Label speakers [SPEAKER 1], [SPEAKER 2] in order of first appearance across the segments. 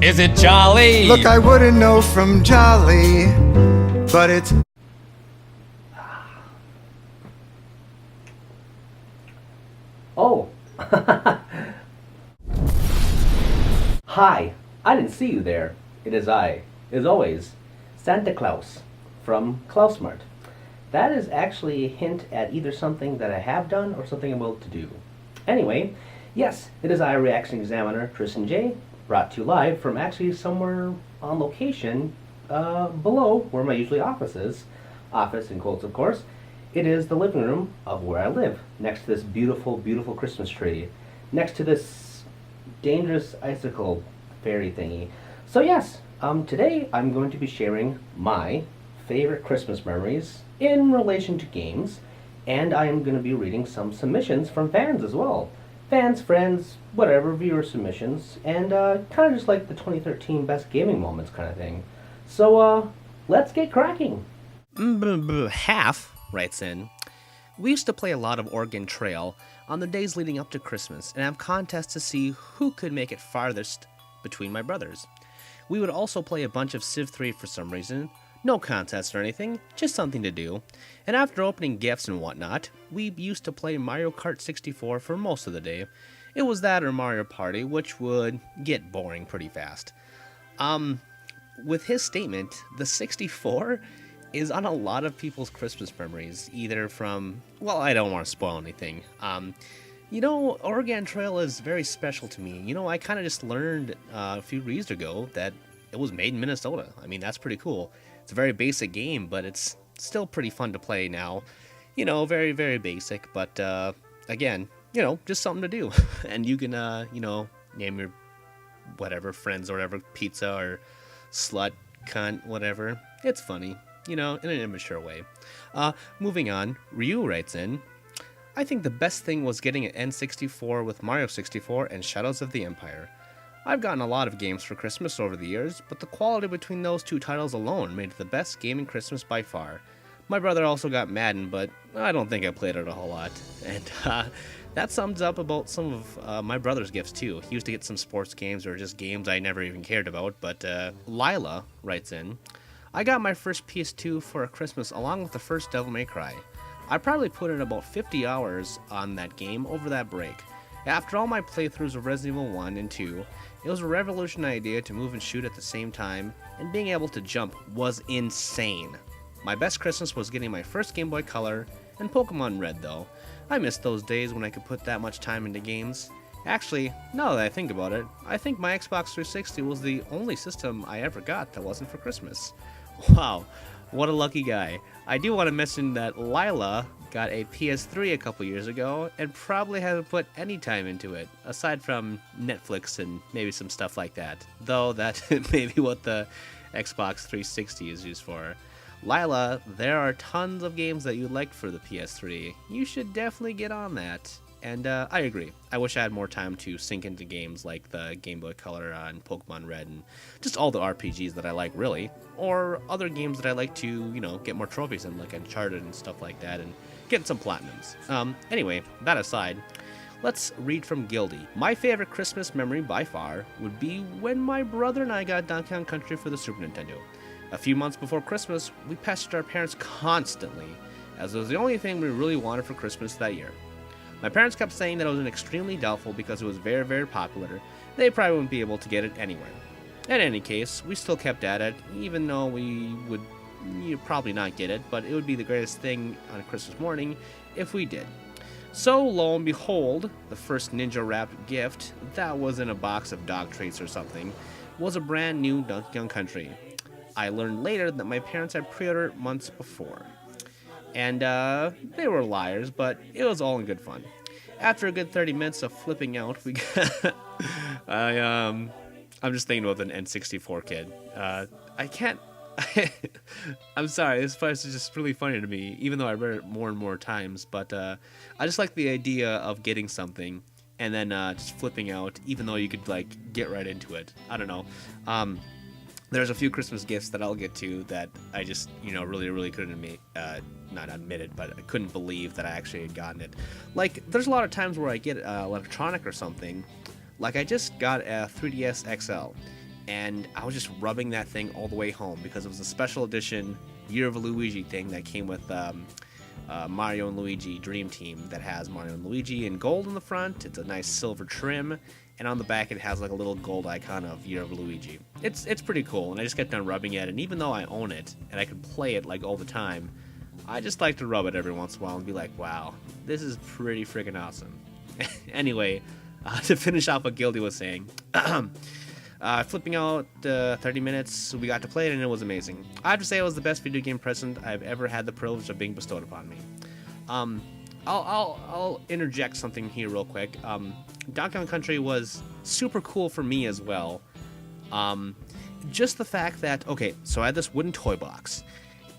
[SPEAKER 1] Is it jolly?
[SPEAKER 2] Look, I wouldn't know from jolly, but it's...
[SPEAKER 3] Oh! Hi, I didn't see you there. It is I, as always, Santa Claus from Klausmart. That is actually a hint at either something that I have done or something I'm about to do. Anyway, yes, it is I, ReActionExaminer, Tristan J, brought to you live from actually somewhere on location below where my usually office is. Office in quotes, of course. It is the living room of where I live, next to this beautiful, beautiful Christmas tree, next to this dangerous icicle fairy thingy. So yes, today I'm going to be sharing my favorite Christmas memories in relation to games, and I am going to be reading some submissions from fans as well. Fans, friends, whatever, viewer submissions, and kind of just like the 2013 best gaming moments kind of thing. So let's get cracking.
[SPEAKER 4] Half writes in, we used to play a lot of Oregon Trail on the days leading up to Christmas and have contests to see who could make it farthest between my brothers. We would also play a bunch of Civ 3 for some reason, no contest or anything, just something to do. And after opening gifts and whatnot, we used to play Mario Kart 64 for most of the day. It was that or Mario Party, which would get boring pretty fast. With his statement, the 64 is on a lot of people's Christmas memories, either from, well, I don't want to spoil anything. Oregon Trail is very special to me. I kind of just learned a few years ago that it was made in Minnesota. I mean, that's pretty cool. It's a very basic game, but it's still pretty fun to play now. Very, very basic, but again, just something to do. And you can, name your whatever, friends or whatever, pizza or slut, cunt, whatever. It's funny. In an immature way. Moving on, Ryu writes in, I think the best thing was getting an N64 with Mario 64 and Shadows of the Empire. I've gotten a lot of games for Christmas over the years, but the quality between those two titles alone made it the best gaming Christmas by far. My brother also got Madden, but I don't think I played it a whole lot. And that sums up about some of my brother's gifts too. He used to get some sports games or just games I never even cared about, but Lila writes in, I got my first PS2 for a Christmas along with the first Devil May Cry. I probably put in about 50 hours on that game over that break. After all my playthroughs of Resident Evil 1 and 2, it was a revolutionary idea to move and shoot at the same time, and being able to jump was insane. My best Christmas was getting my first Game Boy Color and Pokemon Red though. I miss those days when I could put that much time into games. Actually, now that I think about it, I think my Xbox 360 was the only system I ever got that wasn't for Christmas. Wow, what a lucky guy. I do want to mention that Lila got a PS3 a couple years ago and probably hasn't put any time into it, aside from Netflix and maybe some stuff like that. Though that may be what the Xbox 360 is used for. Lila, there are tons of games that you liked for the PS3. You should definitely get on that. And I agree. I wish I had more time to sink into games like the Game Boy Color and Pokemon Red and just all the RPGs that I like, really. Or other games that I like to, get more trophies in, like Uncharted and stuff like that, and get some platinums. Anyway, that aside, let's read from Gildy. My favorite Christmas memory by far would be when my brother and I got Donkey Kong Country for the Super Nintendo. A few months before Christmas, we pestered our parents constantly, as it was the only thing we really wanted for Christmas that year. My parents kept saying that it was extremely doubtful because it was very, very popular. They probably wouldn't be able to get it anywhere. In any case, we still kept at it, even though we would probably not get it, but it would be the greatest thing on a Christmas morning if we did. So, lo and behold, the first ninja-wrapped gift, that was in a box of dog treats or something, was a brand new Donkey Kong Country. I learned later that my parents had pre-ordered months before. And they were liars, but it was all in good fun. After a good 30 minutes of flipping out, we got... I'm just thinking about the N64 kid. I can't... I'm sorry, this part is just really funny to me, even though I read it more and more times. But I just like the idea of getting something and then just flipping out, even though you could, get right into it. I don't know. There's a few Christmas gifts that I'll get to that I just, really, really couldn't admit, not admit it, but I couldn't believe that I actually had gotten it. There's a lot of times where I get electronic or something. I just got a 3DS XL, and I was just rubbing that thing all the way home because it was a special edition Year of Luigi thing that came with Mario and Luigi Dream Team that has Mario and Luigi in gold in the front. It's a nice silver trim, and on the back it has like a little gold icon of Year of Luigi. It's pretty cool, and I just kept on rubbing it, and even though I own it and I can play it like all the time, I just like to rub it every once in a while and be like, wow, this is pretty freaking awesome. Anyway, to finish off what Gildy was saying, flipping out 30 minutes, we got to play it, and it was amazing. I have to say it was the best video game present I've ever had the privilege of being bestowed upon me. I'll interject something here real quick. Donkey Kong Country was super cool for me as well. Just the fact that, okay, so I had this wooden toy box,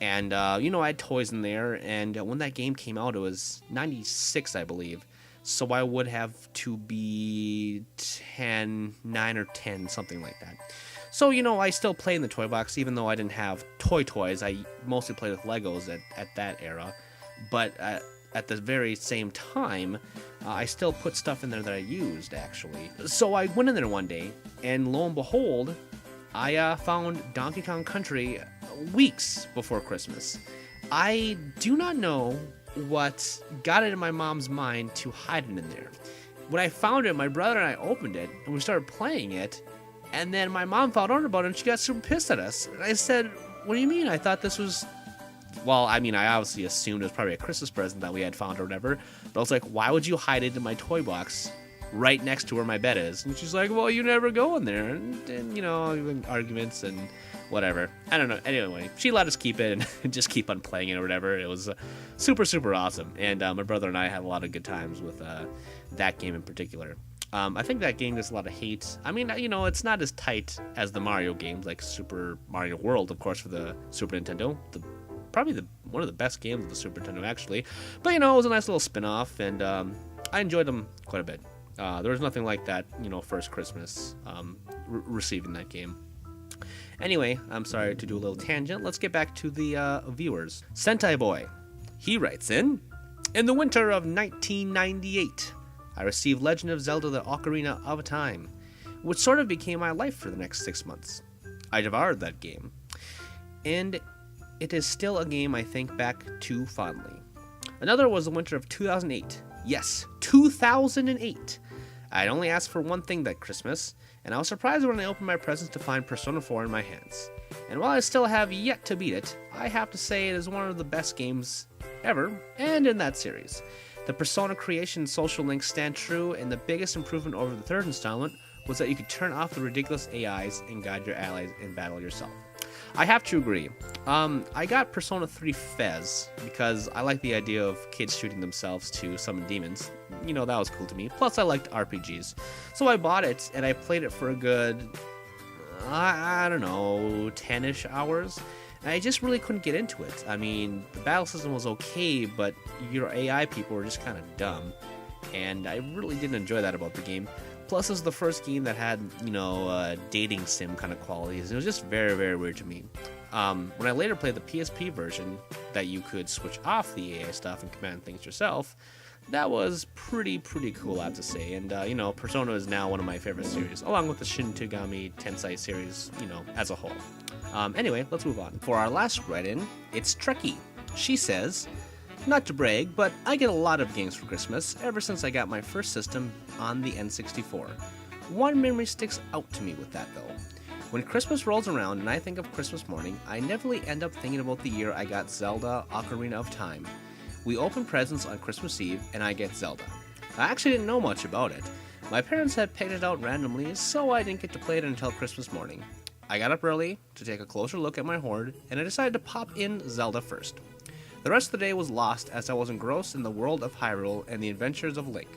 [SPEAKER 4] and I had toys in there, and when that game came out, it was 96, I believe. So I would have to be 9 or 10, something like that. So, I still play in the toy box, even though I didn't have toys. I mostly played with Legos at that era. But at the very same time, I still put stuff in there that I used, actually. So I went in there one day, and lo and behold, I found Donkey Kong Country weeks before Christmas. I do not know what got it in my mom's mind to hide it in there. When I found it, my brother and I opened it, and we started playing it, and then my mom found out about it, and she got super pissed at us. And I said, what do you mean? I thought this was... Well, I mean, I obviously assumed it was probably a Christmas present that we had found or whatever, but I was like, why would you hide it in my toy box right next to where my bed is? And she's like, well, you never go in there, and arguments and whatever. I don't know. Anyway, she let us keep it and just keep on playing it or whatever. It was super, super awesome. And my brother and I had a lot of good times with that game in particular. I think that game gets a lot of hate. I mean, it's not as tight as the Mario games, like Super Mario World, of course, for the Super Nintendo. Probably one of the best games of the Super Nintendo, actually. But, it was a nice little spin-off, and I enjoyed them quite a bit. There was nothing like that, first Christmas receiving that game. Anyway, I'm sorry to do a little tangent. Let's get back to the viewers. Sentai Boy, he writes in the winter of 1998, I received Legend of Zelda: The Ocarina of Time, which sort of became my life for the next 6 months. I devoured that game, and it is still a game I think back to fondly. Another was the winter of 2008. Yes, 2008. I'd only asked for one thing that Christmas, and I was surprised when I opened my presents to find Persona 4 in my hands. And while I still have yet to beat it, I have to say it is one of the best games ever, and in that series. The Persona creation social links stand true, and the biggest improvement over the third installment was that you could turn off the ridiculous AIs and guide your allies in battle yourself. I have to agree. I got Persona 3 Fez because I like the idea of kids shooting themselves to summon demons. That was cool to me. Plus, I liked RPGs. So I bought it, and I played it for a good, I don't know, 10-ish hours. And I just really couldn't get into it. I mean, the battle system was okay, but your AI people were just kind of dumb. And I really didn't enjoy that about the game. Plus, it was the first game that had, dating sim kind of qualities. It was just very, very weird to me. When I later played the PSP version, that you could switch off the AI stuff and command things yourself, that was pretty cool, I have to say. And, Persona is now one of my favorite series, along with the Shin Megami Tensei series, as a whole. Anyway, let's move on. For our last write-in, it's Trekkie. She says, not to brag, but I get a lot of games for Christmas ever since I got my first system on the N64. One memory sticks out to me with that, though. When Christmas rolls around and I think of Christmas morning, I inevitably end up thinking about the year I got Zelda Ocarina of Time. We open presents on Christmas Eve, and I get Zelda. I actually didn't know much about it. My parents had picked it out randomly, so I didn't get to play it until Christmas morning. I got up early to take a closer look at my hoard, and I decided to pop in Zelda first. The rest of the day was lost as I was engrossed in the world of Hyrule and the adventures of Link.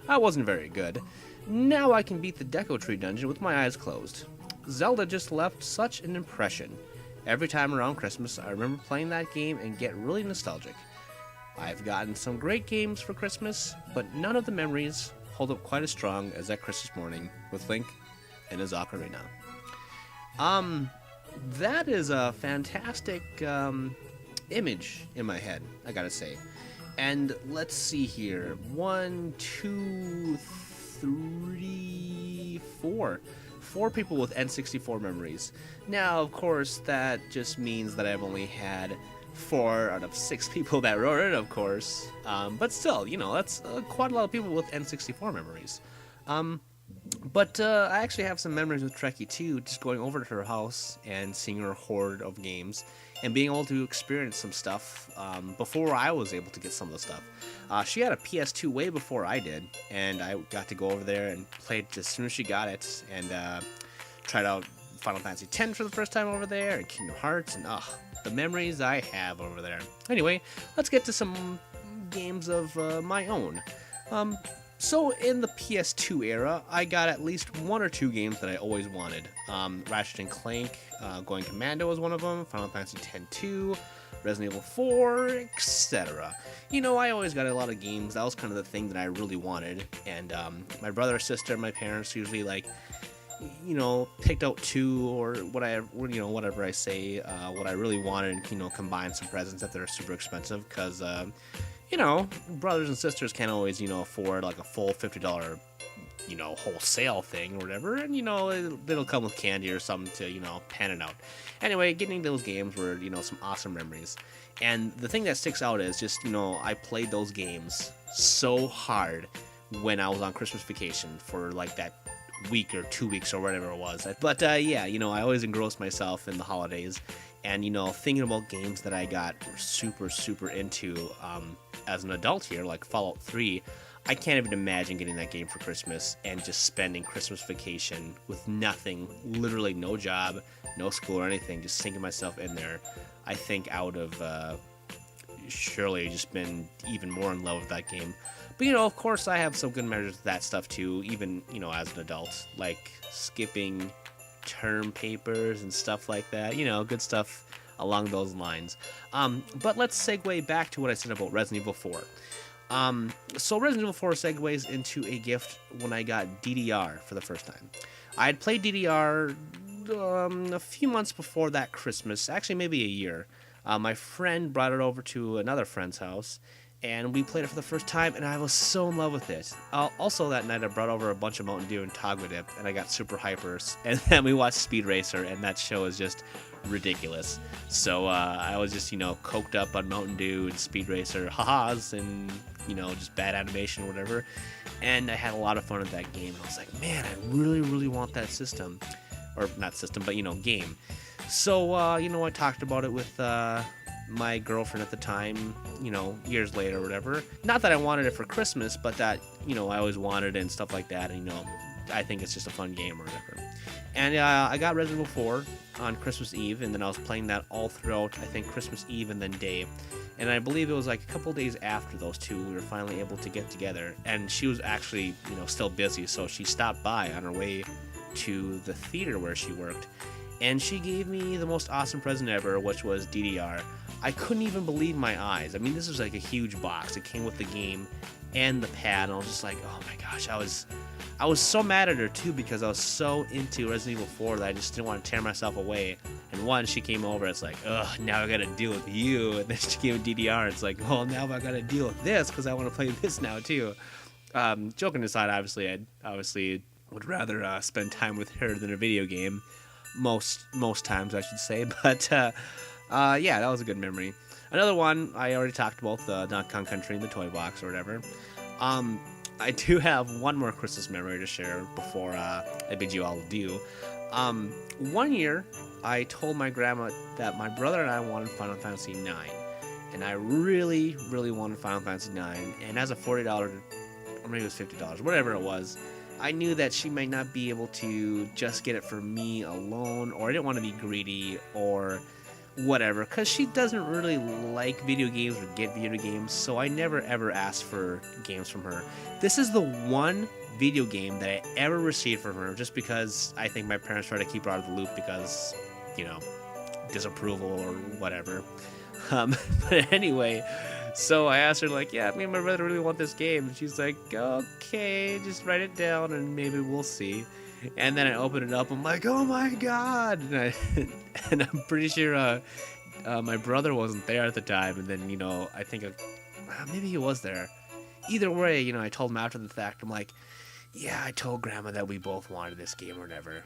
[SPEAKER 4] I wasn't very good. Now I can beat the Deco Tree dungeon with my eyes closed. Zelda just left such an impression. Every time around Christmas, I remember playing that game and get really nostalgic. I've gotten some great games for Christmas, but none of the memories hold up quite as strong as that Christmas morning with Link and his ocarina. That is a fantastic, image in my head, I gotta say. And let's see here. 1, 2, 3, 4. 4 people with N64 memories. Now, of course, that just means that I've only had 4 out of 6 people that wrote it, of course. But still, that's quite a lot of people with N64 memories. But I actually have some memories with Trekkie too, just going over to her house and seeing her hoard of games and being able to experience some stuff before I was able to get some of the stuff. She had a PS2 way before I did, and I got to go over there and play it as soon as she got it, and tried out Final Fantasy X for the first time over there, and Kingdom Hearts, and the memories I have over there. Anyway, let's get to some games of my own. So in the PS2 era, I got at least 1 or 2 games that I always wanted. Ratchet and Clank, Going Commando was one of them, Final Fantasy X-2, Resident Evil 4, etc. I always got a lot of games. That was kind of the thing that I really wanted. And my brother, sister, my parents usually picked out 2 or whatever I say, what I really wanted, and combine some presents if they're super expensive, because brothers and sisters can't always, afford like a full $50, wholesale thing or whatever, and it'll come with candy or something to, pan it out. Anyway, getting those games were, some awesome memories. And the thing that sticks out is just, I played those games so hard when I was on Christmas vacation for like that week or 2 weeks or whatever it was. But yeah, I always engrossed myself in the holidays, and thinking about games that I got super into as an adult here, like Fallout 3. I can't even imagine getting that game for Christmas and just spending Christmas vacation with nothing, literally no job, no school or anything, just sinking myself in there. I think I would have surely just been even more in love with that game. But of course I have some good measures of that stuff too, even as an adult, like skipping term papers and stuff like that, good stuff along those lines. But let's segue back to what I said about Resident Evil 4. So Resident Evil 4 segues into a gift when I got DDR for the first time. I had played DDR a few months before that Christmas, actually maybe a year. My friend brought it over to another friend's house, and we played it for the first time, and I was so in love with it. Also that night I brought over a bunch of Mountain Dew and Toggle Dip, and I got super hypers, and then we watched Speed Racer, and that show is just ridiculous. So I was just, coked up on Mountain Dew and Speed Racer ha-has, and, just bad animation or whatever, and I had a lot of fun with that game. I was like, man, I really want that system. Or not system, but, game. So, I talked about it with my girlfriend at the time, years later or whatever. Not that I wanted it for Christmas, but that, I always wanted it and stuff like that. And, I think it's just a fun game or whatever. And I got Resident Evil 4 on Christmas Eve, and then I was playing that all throughout, I think, Christmas Eve and then day. And I believe it was like a couple days after those two, we were finally able to get together. And she was actually, still busy, so she stopped by on her way to the theater where she worked. And she gave me the most awesome present ever, which was DDR. I couldn't even believe my eyes. I mean, this was like a huge box. It came with the game and the pad, and I was just like, oh my gosh, I was so mad at her too, because I was so into Resident Evil 4 that I just didn't want to tear myself away. And once she came over, it's like, ugh, now I gotta deal with you. And then she gave me DDR, it's like, well, now I gotta deal with this because I want to play this now too. Joking aside, I obviously would rather spend time with her than a video game. Most times, I should say. But yeah, that was a good memory. Another one I already talked about, the Donkey Kong Country in the toy box or whatever. I do have one more Christmas memory to share before I bid you all adieu. One year, I told my grandma that my brother and I wanted Final Fantasy IX, and I really wanted Final Fantasy IX. And as a $40, or maybe it was $50, whatever it was, I knew that she might not be able to just get it for me alone, or I didn't want to be greedy or whatever, because she doesn't really like video games or get video games, so I never ever asked for games from her. This is the one video game that I ever received from her, just because I think my parents try to keep her out of the loop because, disapproval or whatever. But anyway, so I asked her, like, yeah, me and my brother really want this game. And she's like, okay, just write it down and maybe we'll see. And then I open it up. I'm like, oh my god! And I'm pretty sure my brother wasn't there at the time. And then, I think maybe he was there. Either way, I told him after the fact. I'm like, yeah, I told Grandma that we both wanted this game or whatever.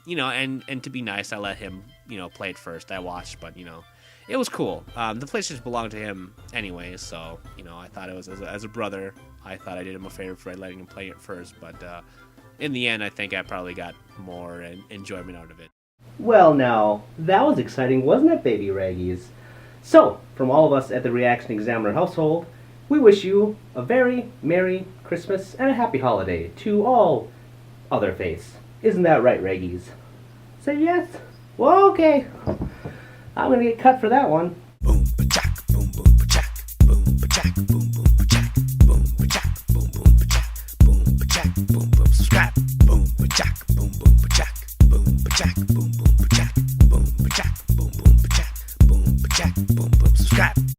[SPEAKER 4] You know, and to be nice, I let him, you know, play it first. I watched, but, you know, it was cool. The PlayStation belonged to him anyway, so, you know, I thought it was, as a brother, I thought I did him a favor for letting him play it first, but in the end, I think I probably got more enjoyment out of it.
[SPEAKER 3] Well now, that was exciting, wasn't it, baby Raggies? So, from all of us at the Reaction Examiner household, we wish you a very Merry Christmas and a Happy Holiday to all other face. Isn't that right, Raggies? Say yes? Well, okay. I'm gonna get cut for that one.